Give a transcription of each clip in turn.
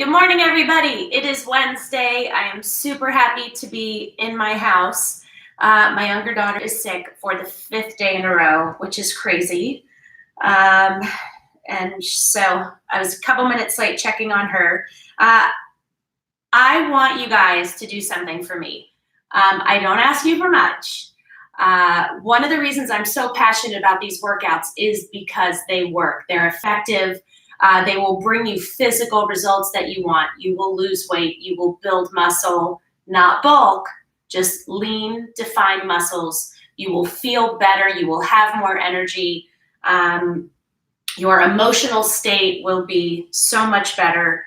Good morning, everybody. It is Wednesday. I am super happy to be in my house. My younger daughter is sick for the 5th day in a row, which is crazy. And so I was a couple minutes late checking on her. I want you guys to do something for me. I don't ask you for much. One of the reasons I'm so passionate about these workouts is because they work. They're effective. They will bring you physical results that you want. You will lose weight. You will build muscle, not bulk, just lean, defined muscles. You will feel better. You will have more energy. Your emotional state will be so much better.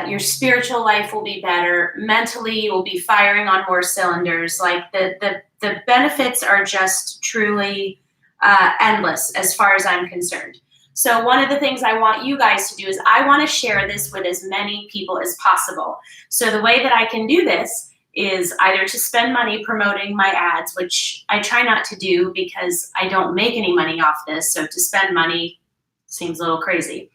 Your spiritual life will be better. Mentally, you will be firing on more cylinders. Like the benefits are just truly endless as far as I'm concerned. So one of the things I want you guys to do is I want to share this with as many people as possible. So the way that I can do this is either to spend money promoting my ads, which I try not to do because I don't make any money off this. So to spend money seems a little crazy.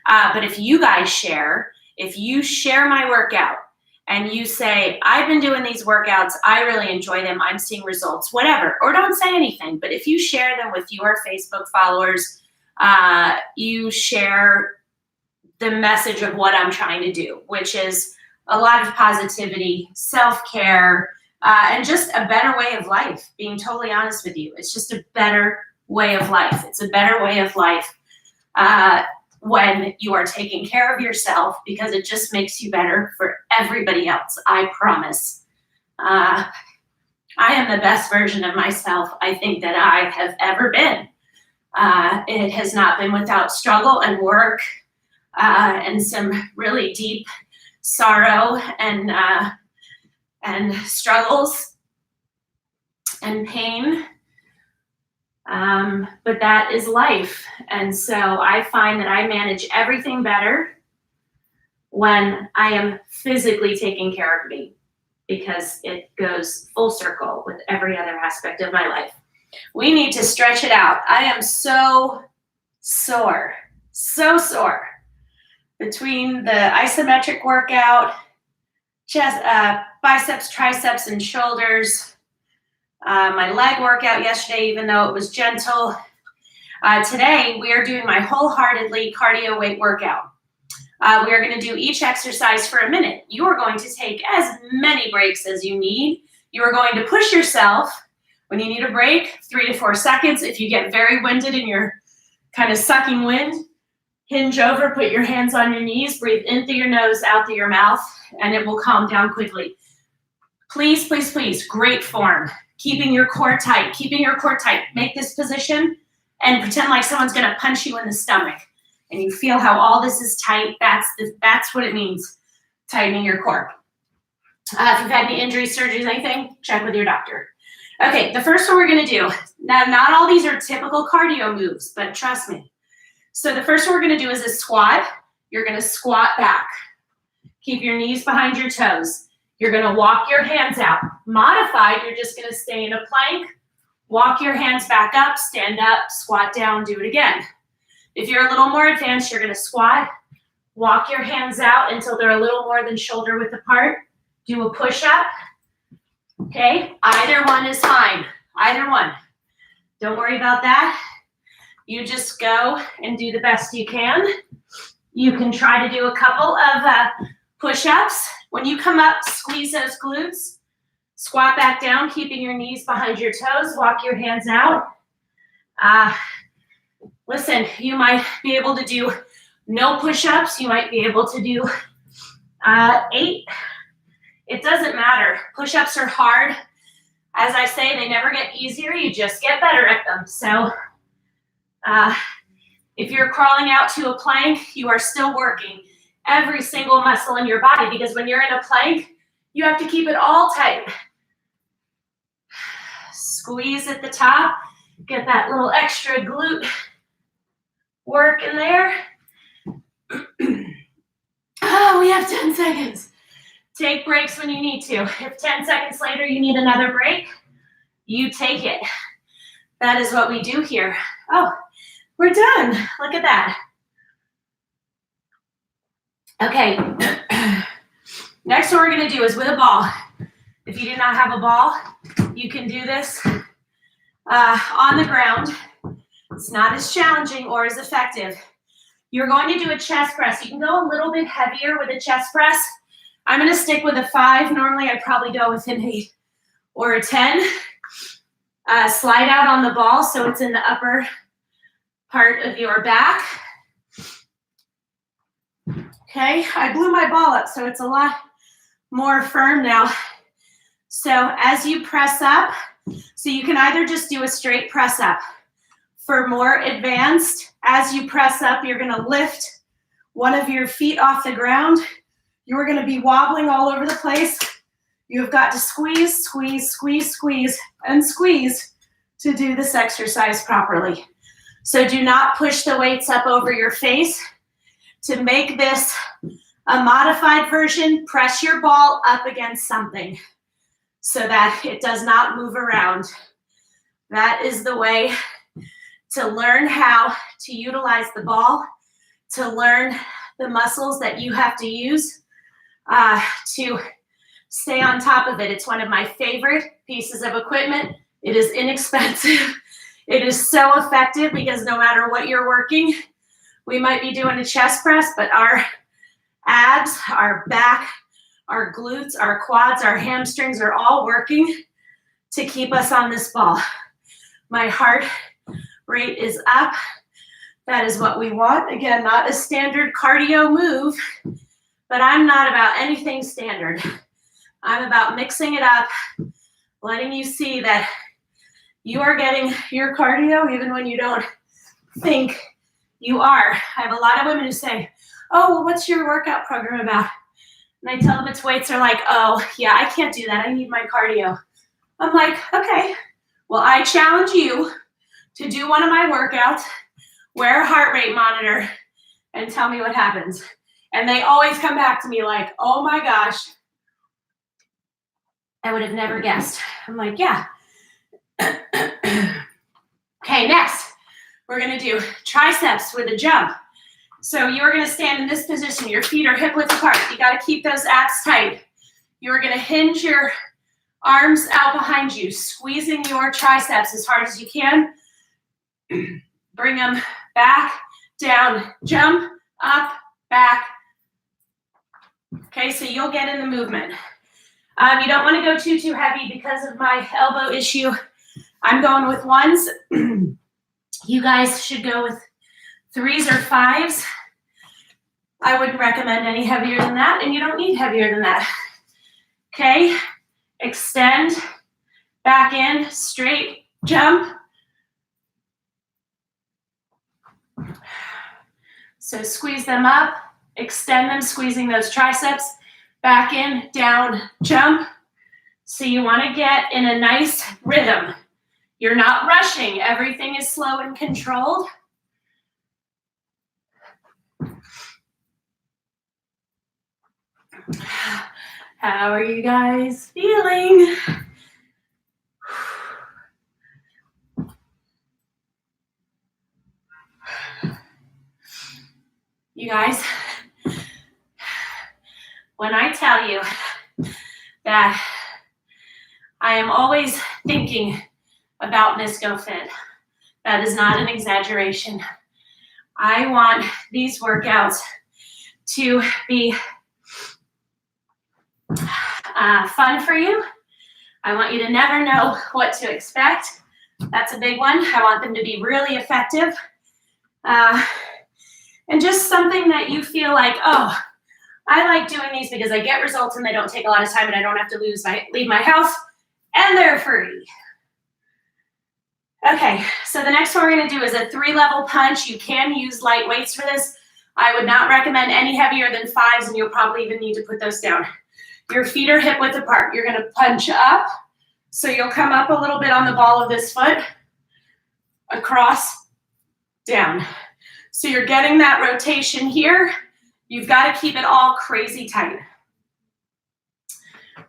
But if you guys share, if you share my workout and you say, I've been doing these workouts, I really enjoy them, I'm seeing results, whatever, or don't say anything, but if you share them with your Facebook followers, you share the message of what I'm trying to do, which is a lot of positivity, self-care, and just a better way of life, being totally honest with you. It's just a better way of life. It's a better way of life when you are taking care of yourself, because it just makes you better for everybody else, I promise. I am the best version of myself I think that I have ever been. It has not been without struggle and work and some really deep sorrow and struggles and pain. But that is life. And so I find that I manage everything better when I am physically taking care of me, because it goes full circle with every other aspect of my life. We need to stretch it out. I am so sore between the isometric workout, chest, biceps, triceps, and shoulders. My leg workout yesterday, even though it was gentle. Today, we are doing my Wholeheartedly cardio weight workout. We are going to do each exercise for a minute. You are going to take as many breaks as you need. You are going to push yourself. When you need a break, 3 to 4 seconds. If you get very winded and you're kind of sucking wind, hinge over, put your hands on your knees, breathe in through your nose, out through your mouth, and it will calm down quickly. Please, please, please, great form. Keeping your core tight, Make this position and pretend like someone's gonna punch you in the stomach. And you feel how all this is tight. That's what it means, tightening your core. If you've had any injuries, surgeries, anything, check with your doctor. Okay, the first one we're gonna do, now not all these are typical cardio moves, but trust me. So the first one we're gonna do is a squat. You're gonna squat back. Keep your knees behind your toes. You're gonna walk your hands out. Modified, you're just gonna stay in a plank, walk your hands back up, stand up, squat down, do it again. If you're a little more advanced, you're gonna squat, walk your hands out until they're a little more than shoulder width apart, do a push-up. Okay, either one is fine, either one. Don't worry about that. You just go and do the best you can. You can try to do a couple of push-ups. When you come up, squeeze those glutes. Squat back down, keeping your knees behind your toes. Walk your hands out. Listen, you might be able to do no push-ups. You might be able to do 8. It doesn't matter. Push-ups are hard. As I say, they never get easier. You just get better at them. So if you're crawling out to a plank, you are still working every single muscle in your body, because when you're in a plank, you have to keep it all tight. Squeeze at the top. Get that little extra glute work in there. Oh, we have 10 seconds. Take breaks when you need to. If 10 seconds later you need another break, you take it. That is what we do here. Oh, we're done. Look at that. Okay. Next one we're going to do is with a ball. If you do not have a ball, you can do this on the ground. It's not as challenging or as effective. You're going to do a chest press. You can go a little bit heavier with a chest press. I'm going to stick with a 5. Normally, I'd probably go with an 8 or a 10. Slide out on the ball so it's in the upper part of your back. Okay, I blew my ball up, so it's a lot more firm now. So as you press up, so you can either just do a straight press up. For more advanced, as you press up, you're going to lift one of your feet off the ground. You're going to be wobbling all over the place. You've got to squeeze, squeeze, squeeze, squeeze, and squeeze to do this exercise properly. So do not push the weights up over your face. To make this a modified version, press your ball up against something so that it does not move around. That is the way to learn how to utilize the ball, to learn the muscles that you have to use to stay on top of it. It's one of my favorite pieces of equipment. It is inexpensive. It is so effective because no matter what you're working, we might be doing a chest press, but our abs, our back, our glutes, our quads, our hamstrings are all working to keep us on this ball. My heart rate is up. That is what we want. Again, not a standard cardio move, but I'm not about anything standard. I'm about mixing it up, letting you see that you are getting your cardio even when you don't think you are. I have a lot of women who say, oh, well, what's your workout program about? And I tell them it's weights. They're like, oh, yeah, I can't do that. I need my cardio. I'm like, okay, well, I challenge you to do one of my workouts, wear a heart rate monitor, and tell me what happens. And they always come back to me like, oh my gosh, I would have never guessed. I'm like, yeah. Okay, next, we're gonna do triceps with a jump. So you're gonna stand in this position. Your feet are hip width apart. You gotta keep those abs tight. You're gonna hinge your arms out behind you, squeezing your triceps as hard as you can. Bring them back, down, jump, up, back. Okay, so you'll get in the movement. You don't want to go too heavy because of my elbow issue. I'm going with 1s. You guys should go with 3s or 5s. I wouldn't recommend any heavier than that, and you don't need heavier than that. Okay, extend, back in, straight, jump. So squeeze them up, extend them, squeezing those triceps, back in, down, jump. So you want to get in a nice rhythm. You're not rushing. Everything is slow and controlled. How are you guys feeling? You guys, when I tell you that I am always thinking about Miss Go Fit, that is not an exaggeration. I want these workouts to be fun for you. I want you to never know what to expect. That's a big one. I want them to be really effective. And just something that you feel like, oh, I like doing these because I get results and they don't take a lot of time and I don't have to leave my house and they're free. Okay, so the next one we're gonna do is a 3-level punch. You can use light weights for this. I would not recommend any heavier than 5s and you'll probably even need to put those down. Your feet are hip width apart. You're gonna punch up. So you'll come up a little bit on the ball of this foot, across, down. So you're getting that rotation here. You've got to keep it all crazy tight.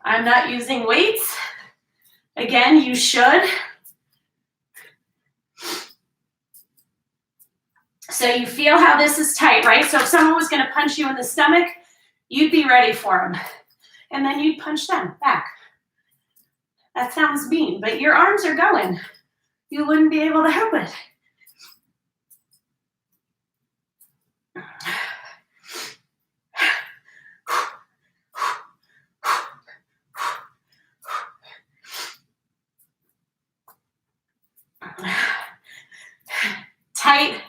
I'm not using weights. Again, you should. So you feel how this is tight, right? So if someone was going to punch you in the stomach, you'd be ready for them. And then you'd punch them back. That sounds mean, but your arms are going. You wouldn't be able to help it. Tight,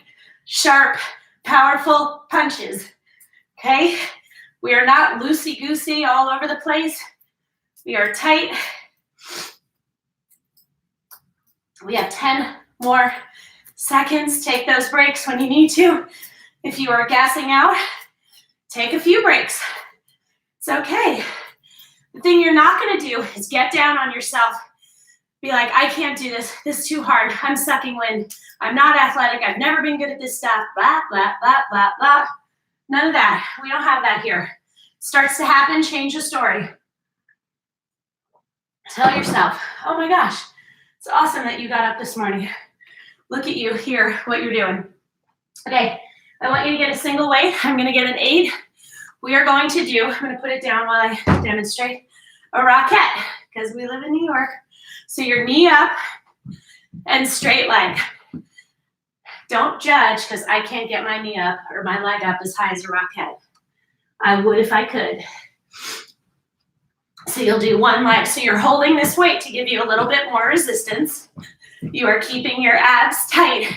sharp, powerful punches, okay? We are not loosey-goosey all over the place. We are tight. We have 10 more seconds. Take those breaks when you need to. If you are gassing out, take a few breaks. It's okay. The thing you're not gonna do is get down on yourself. Be like, I can't do this. This is too hard. I'm sucking wind. I'm not athletic. I've never been good at this stuff. Blah, blah, blah, blah, blah. None of that. We don't have that here. Starts to happen, change the story. Tell yourself, oh my gosh, it's awesome that you got up this morning. Look at you here, what you're doing. Okay, I want you to get a single weight. I'm gonna get an 8. We are going to do, I'm gonna put it down while I demonstrate, a rockette, because we live in New York. So your knee up and straight leg. Don't judge, because I can't get my knee up or my leg up as high as a rockette. I would if I could. So you'll do one leg. So you're holding this weight to give you a little bit more resistance. You are keeping your abs tight,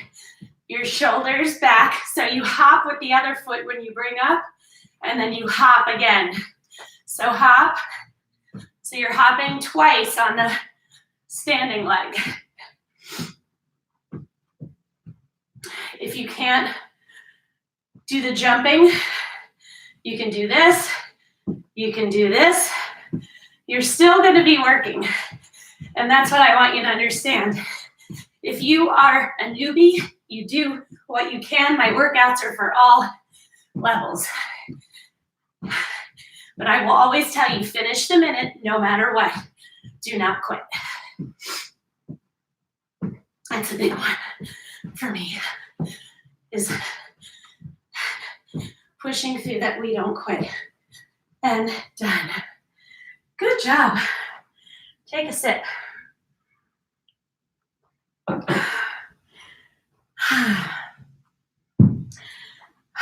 your shoulders back. So you hop with the other foot when you bring up, and then you hop again. So hop. So you're hopping twice on the standing leg. If you can't do the jumping, you can do this. You can do this. You're still going to be working. And that's what I want you to understand. If you are a newbie, you do what you can. My workouts are for all levels. But I will always tell you, finish the minute no matter what. Do not quit. That's a big one for me, is pushing through that we don't quit. And done. Good job. Take a sip.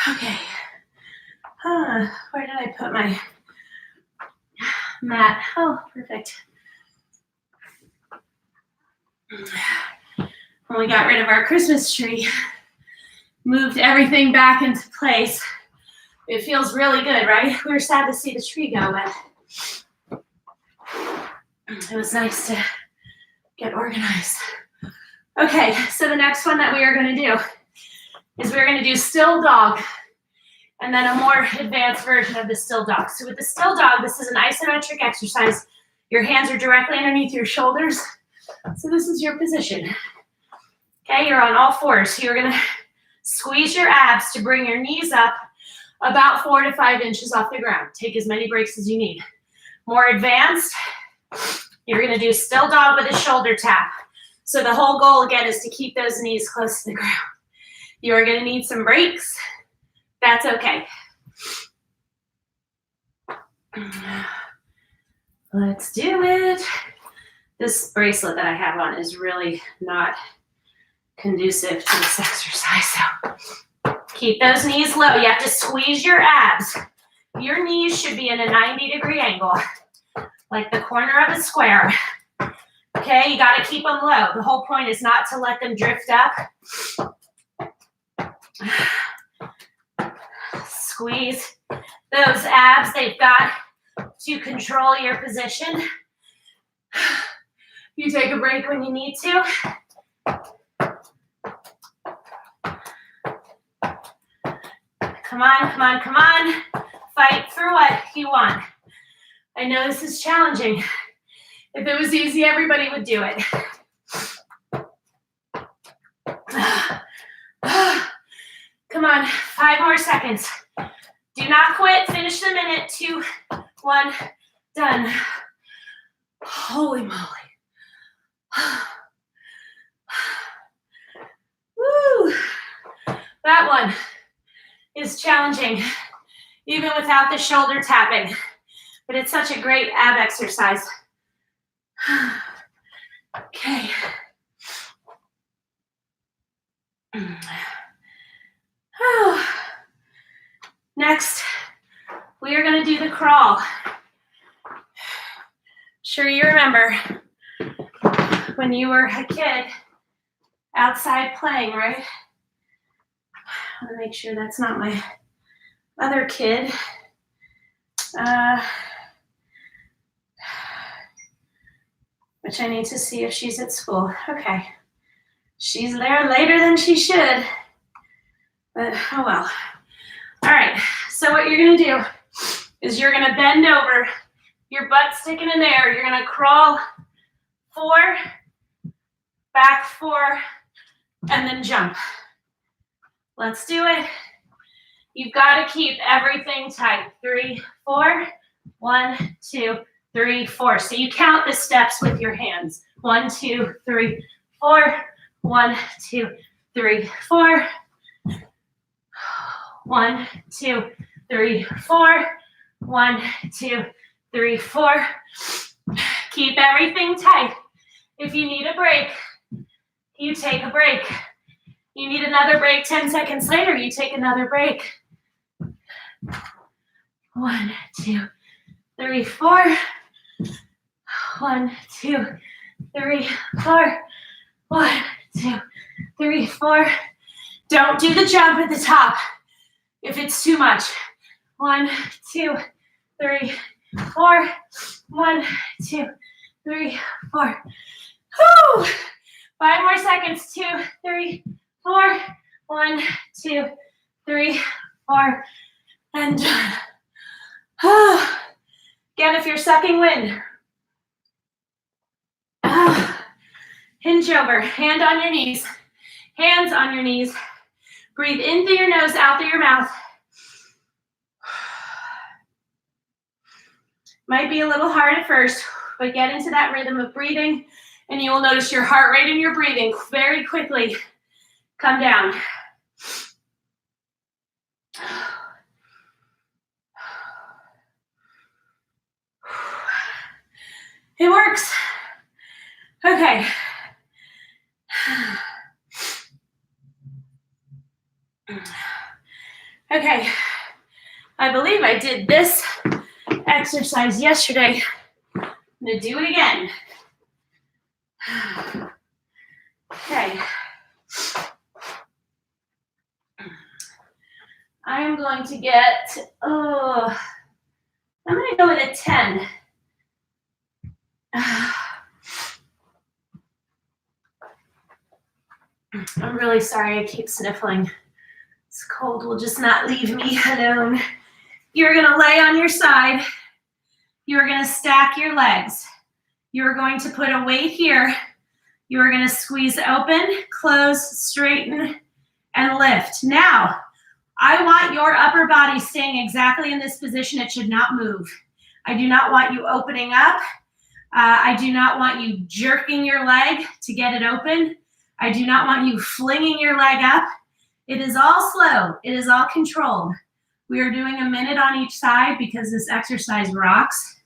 Okay. Where did I put my mat? Oh, perfect. When we got rid of our Christmas tree, moved everything back into place. It feels really good, right? We were sad to see the tree go, but it was nice to get organized. Okay, so the next one that we are going to do is we're going to do still dog, and then a more advanced version of the still dog. So with the still dog, this is an isometric exercise. Your hands are directly underneath your shoulders. So this is your position. Okay, you're on all fours. So you're going to squeeze your abs to bring your knees up about 4 to 5 inches off the ground. Take as many breaks as you need. More advanced, you're going to do still dog with a shoulder tap. So the whole goal, again, is to keep those knees close to the ground. You are going to need some breaks. That's okay. Let's do it. This bracelet that I have on is really not conducive to this exercise. So keep those knees low. You have to squeeze your abs. Your knees should be in a 90-degree angle, like the corner of a square. Okay, you got to keep them low. The whole point is not to let them drift up. Squeeze those abs. They've got to control your position. You take a break when you need to. Come on, come on, come on. Fight for what you want. I know this is challenging. If it was easy, everybody would do it. Come on, 5 more seconds. Do not quit. Finish the minute. 2, 1, done. Holy moly. Woo. That one is challenging. even without the shoulder tapping. But it's such a great ab exercise. Okay. Next, we are going to do the crawl. Sure you remember when you were a kid outside playing, right? I want to make sure that's not my other kid. Which I need to see if she's at school. Okay. She's there later than she should. But oh well. All right. So what you're going to do is you're going to bend over, your butt sticking in there. You're going to crawl 4, back 4, and then jump. Let's do it. You've got to keep everything tight. 3, 4. 1, 2, 3, 4. So you count the steps with your hands. 1, 2, 3, 4. 1, 2, 3, 4. 1, 2, 3, 4. 1, 2, 3, 4. Keep everything tight. If you need a break, you take a break. You need another break 10 seconds later, you take another break. 1, 2, 3, 4. 1, 2, 3, 4. 1, 2, 3, 4. Don't do the jump at the top if it's too much. 1, 2, 3, 4. 1, 2, 3, 4. Whew. 5 more seconds. 2, 3, 4. 1, 2, 3, 4. And done. Again, if you're sucking wind, hinge over, hand on your knees, hands on your knees. Breathe in through your nose, out through your mouth. Might be a little hard at first, but get into that rhythm of breathing, and you will notice your heart rate and your breathing very quickly come down. It works. Okay. Okay. I believe I did this exercise yesterday. I'm going to do it again. Okay. I am going to get, I'm going to go with a 10. I'm really sorry I keep sniffling. This cold will just not leave me alone. You're going to lay on your side. You're going to stack your legs. You're going to put a weight here. You're going to squeeze open, close, straighten, and lift. Now, I want your upper body staying exactly in this position. It should not move. I do not want you opening up. I do not want you jerking your leg to get it open. I do not want you flinging your leg up. It is all slow. It is all controlled. We are doing a minute on each side because this exercise rocks.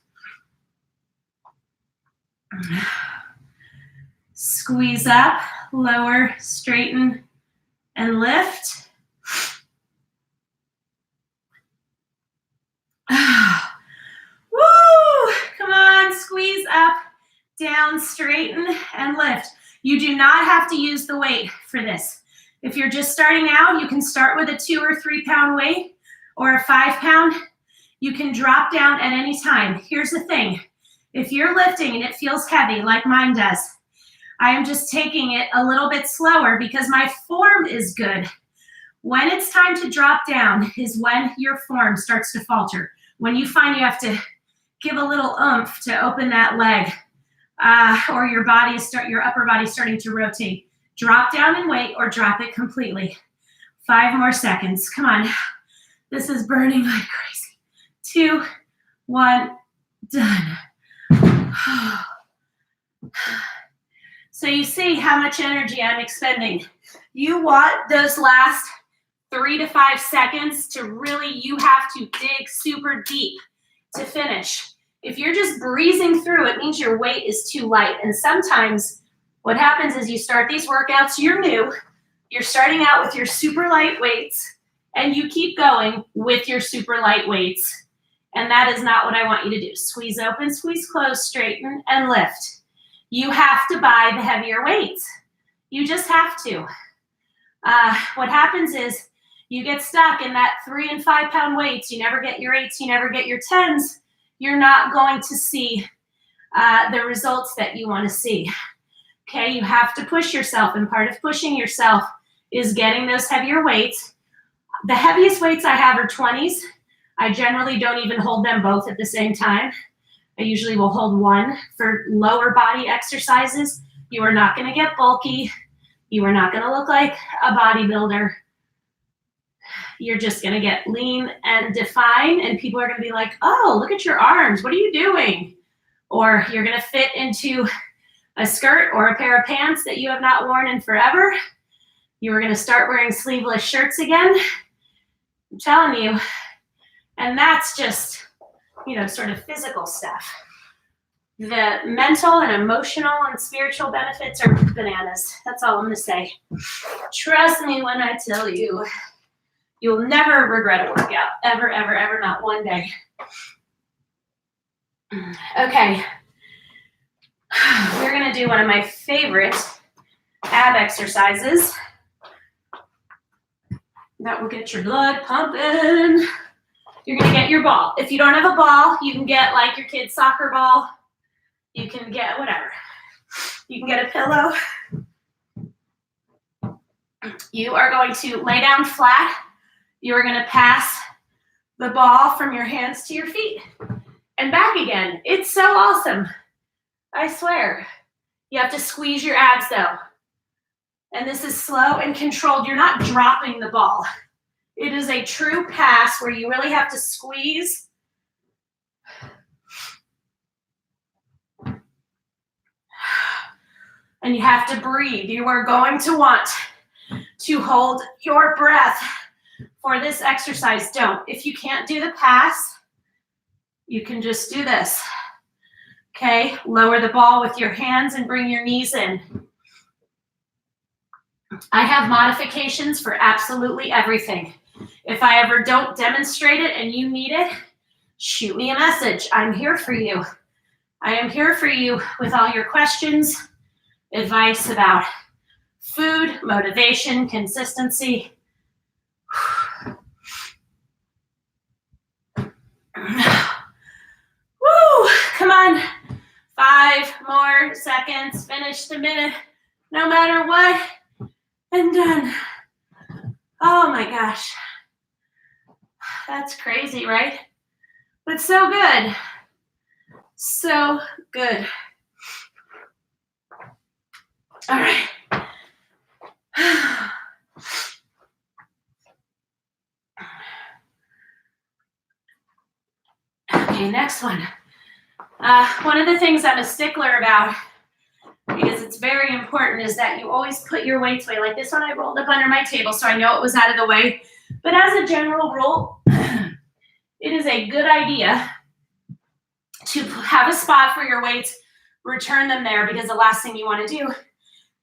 Squeeze up, lower, straighten, and lift. Woo! Come on, squeeze up, down, straighten, and lift. You do not have to use the weight for this. If you're just starting out, you can start with a 2 or 3 pound weight or a 5 pound. You can drop down at any time. Here's the thing. If you're lifting and it feels heavy like mine does, I am just taking it a little bit slower because my form is good. When it's time to drop down is when your form starts to falter. When you find you have to give a little oomph to open that leg, or your upper body starting to rotate. Drop down and wait, or drop it completely. 5 more seconds. Come on. This is burning like crazy. 2, 1, done. So you see how much energy I'm expending. You want those last 3 to 5 seconds to really, you have to dig super deep to finish. If you're just breezing through, it means your weight is too light. And sometimes what happens is you start these workouts, you're new, you're starting out with your super light weights, and you keep going with your super light weights. And that is not what I want you to do. Squeeze open, squeeze close, straighten, and lift. You have to buy the heavier weights. You just have to. What happens is you get stuck in that 3 and 5 pound weights. You never get your 8s, you never get your 10s. You're not going to see the results that you want to see. Okay, you have to push yourself, and part of pushing yourself is getting those heavier weights. The heaviest weights I have are 20s. I generally don't even hold them both at the same time. I usually will hold one for lower body exercises. You are not going to get bulky. You are not going to look like a bodybuilder. You're just going to get lean and defined, and people are going to be like, oh, look at your arms. What are you doing? Or you're going to fit into a skirt or a pair of pants that you have not worn in forever. You are going to start wearing sleeveless shirts again. I'm telling you. And that's just, sort of physical stuff. The mental and emotional and spiritual benefits are bananas. That's all I'm going to say. Trust me when I tell you, you'll never regret a workout. Ever, ever, ever, not one day. Okay. We're going to do one of my favorite ab exercises that will get your blood pumping. You're going to get your ball. If you don't have a ball, you can get like your kid's soccer ball. You can get whatever. You can get a pillow. You are going to lay down flat. You are going to pass the ball from your hands to your feet and back again. It's so awesome. I swear. You have to squeeze your abs though. And this is slow and controlled. You're not dropping the ball. It is a true pass where you really have to squeeze. And you have to breathe. You are going to want to hold your breath for this exercise. Don't. If you can't do the pass, you can just do this. Okay, lower the ball with your hands and bring your knees in. I have modifications for absolutely everything. If I ever don't demonstrate it and you need it, shoot me a message. I'm here for you. I am here for you with all your questions, advice about food, motivation, consistency. Woo! Come on. 5 more seconds. Finish the minute. No matter what. And done. Oh my gosh. That's crazy, right? But so good. So good. All right. Okay, next one. One of the things I'm a stickler about, because it's very important, is that you always put your weights away. Like this one I rolled up under my table, so I know it was out of the way. But as a general rule, it is a good idea to have a spot for your weights, return them there, because the last thing you want to do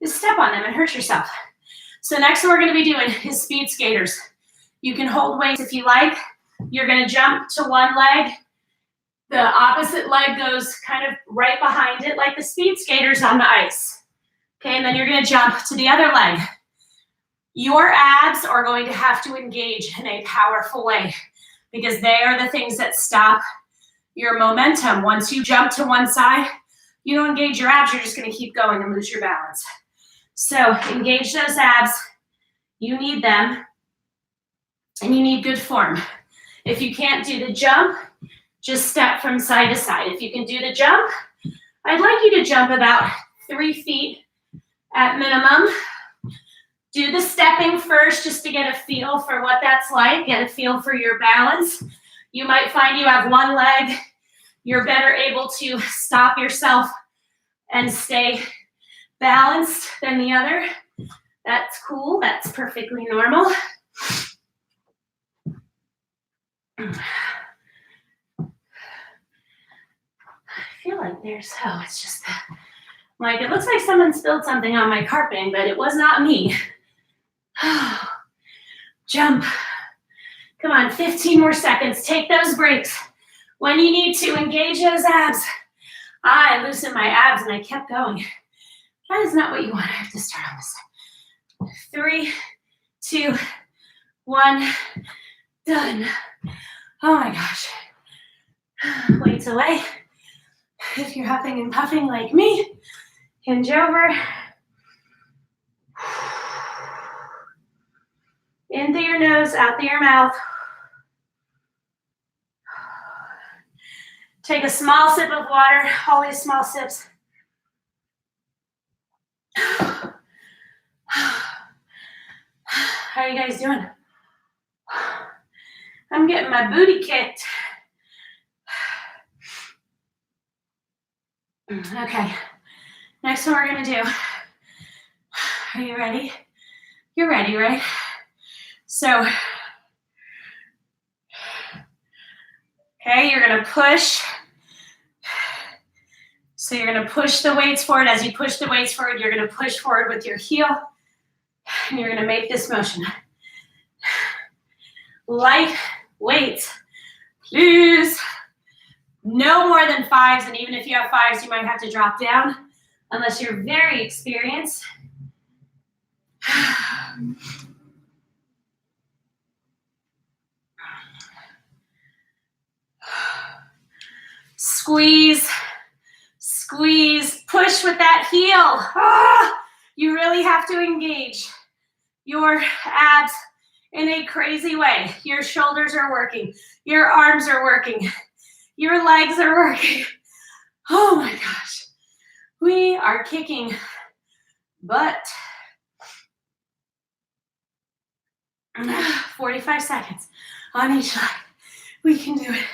is step on them and hurt yourself. So next one we're going to be doing is speed skaters. You can hold weights if you like. You're going to jump to one leg. The opposite leg goes kind of right behind it, like the speed skaters on the ice. Okay, and then you're going to jump to the other leg. Your abs are going to have to engage in a powerful way, because they are the things that stop your momentum. Once you jump to one side, you don't engage your abs, you're just going to keep going and lose your balance. So engage those abs. You need them, and you need good form. If you can't do the jump, just step from side to side. If you can do the jump, I'd like you to jump about 3 feet at minimum. Do the stepping first just to get a feel for what that's like, get a feel for your balance. You might find you have one leg, you're better able to stop yourself and stay balanced than the other. That's cool, that's perfectly normal. I feel like it's just like, it looks like someone spilled something on my carpeting, but it was not me. Jump. Come on, 15 more seconds. Take those breaks. When you need to, engage those abs. I loosened my abs and I kept going. That is not what you want. I have to start on this side. 3, 2, 1, done. Oh my gosh. Weights away. If you're huffing and puffing like me, hinge over. In through your nose, out through your mouth. Take a small sip of water, always small sips. How are you guys doing? I'm getting my booty kicked. Okay, next one we're gonna do. Are you ready? You're ready, right? So, okay, you're gonna push. So you're gonna push the weights forward. As you push the weights forward, you're gonna push forward with your heel, and you're gonna make this motion. Light weights, please. No more than 5s, and even if you have 5s, you might have to drop down, unless you're very experienced. Squeeze, squeeze, push with that heel. You really have to engage your abs in a crazy way. Your shoulders are working, your arms are working, your legs are working. Oh my gosh, we are kicking butt. 45 seconds on each leg. We can do it.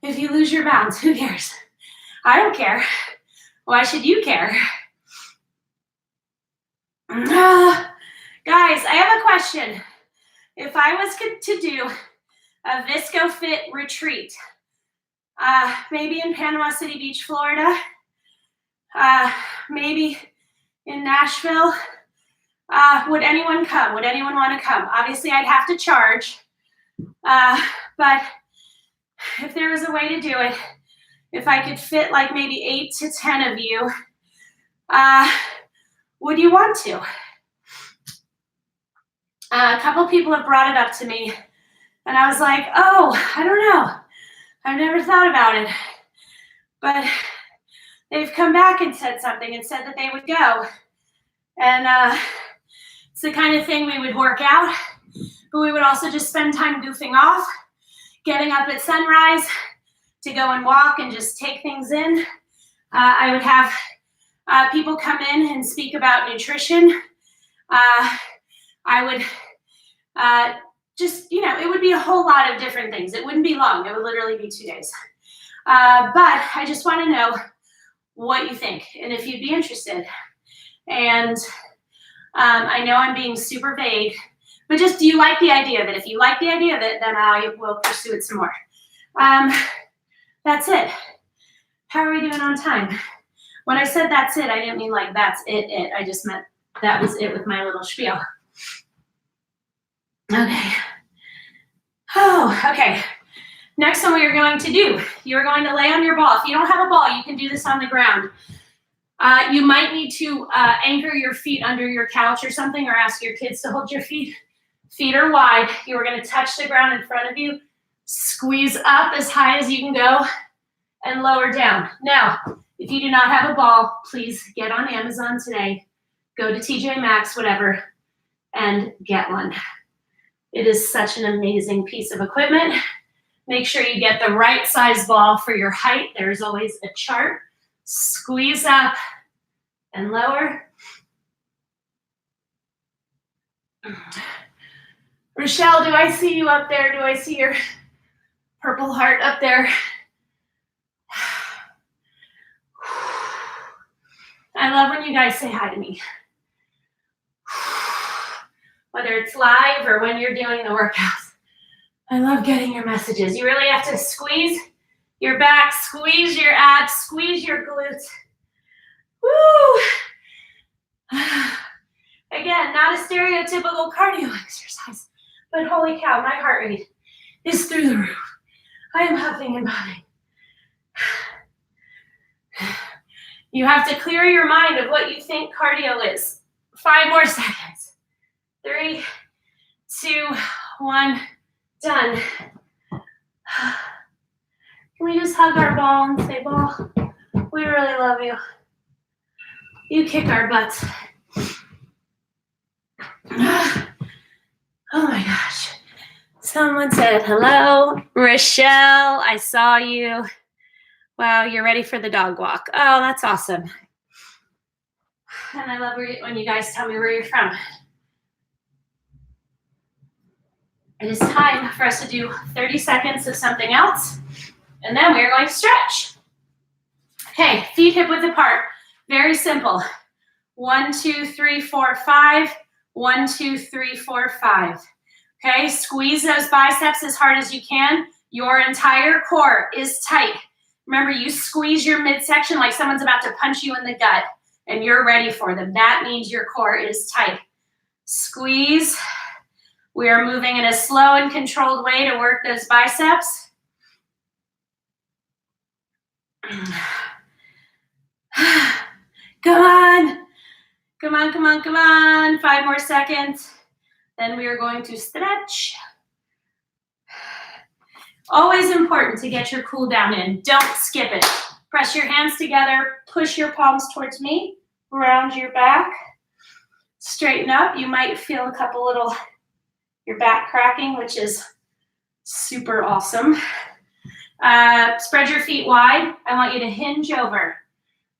If you lose your balance, who cares? I don't care. Why should you care? Guys, I have a question. If I was to do a Visco Fit retreat, maybe in Panama City Beach, Florida, maybe in Nashville, would anyone come? Would anyone want to come? Obviously, I'd have to charge, but if there was a way to do it, if I could fit like maybe 8 to 10 of you, would you want to? A couple people have brought it up to me, and I was like, oh, I don't know. I've never thought about it. But they've come back and said something and said that they would go. And it's the kind of thing we would work out, but we would also just spend time goofing off, getting up at sunrise to go and walk and just take things in. I would have people come in and speak about nutrition. I would just, it would be a whole lot of different things. It wouldn't be long. It would literally be 2 days. But I just want to know what you think and if you'd be interested. And I know I'm being super vague, but just, do you like the idea of it? If you like the idea of it, then I will pursue it some more. That's it. How are we doing on time? When I said that's it, I didn't mean like that's it. I just meant that was it with my little spiel. Okay. Oh, okay. Next one we are going to do, you're going to lay on your ball. If you don't have a ball, you can do this on the ground. You might need to anchor your feet under your couch or something, or ask your kids to hold your feet. Feet are wide. You are going to touch the ground in front of you. Squeeze up as high as you can go and lower down. Now, if you do not have a ball, please get on Amazon today. Go to TJ Maxx, whatever, and get one. It is such an amazing piece of equipment. Make sure you get the right size ball for your height. There's always a chart. Squeeze up and lower. Rochelle, do I see you up there? Do I see your purple heart up there? I love when you guys say hi to me. Whether it's live or when you're doing the workouts. I love getting your messages. You really have to squeeze your back, squeeze your abs, squeeze your glutes. Woo! Again, not a stereotypical cardio exercise, but holy cow, my heart rate is through the roof. I am huffing and puffing. You have to clear your mind of what you think cardio is. 5 more seconds. 3, 2, 1, done. Can we just hug our ball and say, ball, we really love you. You kick our butts. Oh my gosh. Someone said, hello, Rochelle, I saw you. Wow, you're ready for the dog walk. Oh, that's awesome. And I love when you guys tell me where you're from. It is time for us to do 30 seconds of something else, and then we are going to stretch. Okay, feet hip width apart. Very simple. 1, 2, 3, 4, 5. 1, 2, 3, 4, 5. Okay, squeeze those biceps as hard as you can. Your entire core is tight. Remember, you squeeze your midsection like someone's about to punch you in the gut, and you're ready for them. That means your core is tight. Squeeze. We are moving in a slow and controlled way to work those biceps. Come on. Come on, come on, come on. 5 more seconds. Then we are going to stretch. Always important to get your cool down in. Don't skip it. Press your hands together. Push your palms towards me. Round your back. Straighten up. You might feel a couple little, your back cracking, which is super awesome. Spread your feet wide. I want you to hinge over.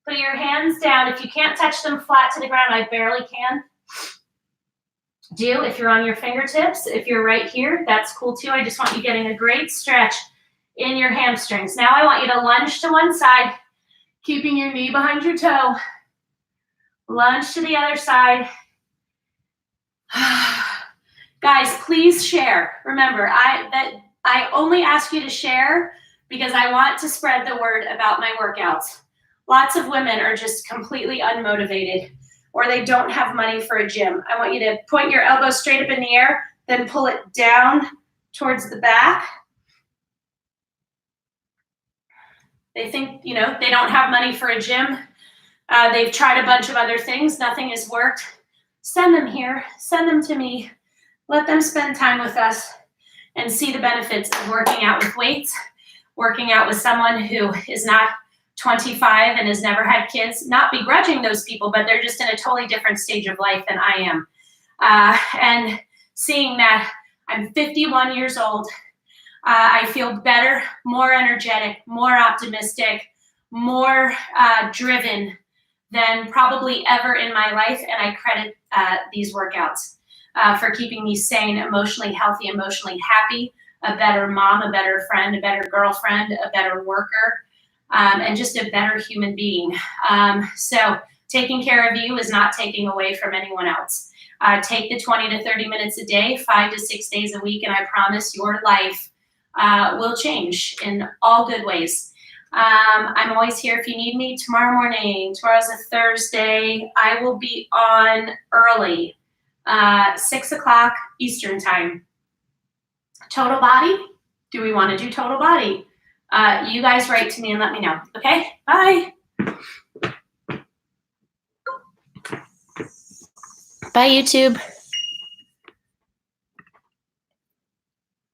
Put your hands down. If you can't touch them flat to the ground, I barely can. If you're on your fingertips, if you're right here, that's cool too. I just want you getting a great stretch in your hamstrings. Now I want you to lunge to one side, keeping your knee behind your toe. Lunge to the other side. Guys, please share. Remember, I only ask you to share because I want to spread the word about my workouts. Lots of women are just completely unmotivated, or they don't have money for a gym. I want you to point your elbow straight up in the air, then pull it down towards the back. They think, they don't have money for a gym. They've tried a bunch of other things. Nothing has worked. Send them here. Send them to me. Let them spend time with us and see the benefits of working out with weights, working out with someone who is not 25 and has never had kids, not begrudging those people, but they're just in a totally different stage of life than I am. And seeing that I'm 51 years old, I feel better, more energetic, more optimistic, more driven than probably ever in my life. And I credit these workouts for keeping me sane, emotionally healthy, emotionally happy, a better mom, a better friend, a better girlfriend, a better worker. And just a better human being. So taking care of you is not taking away from anyone else. Take the 20 to 30 minutes a day, 5 to 6 days a week, and I promise your life will change in all good ways. I'm always here if you need me. Tomorrow morning, tomorrow's a Thursday, I will be on early, 6 o'clock Eastern time. Total body? Do we want to do total body? You guys write to me and let me know. Okay, bye. Bye, YouTube.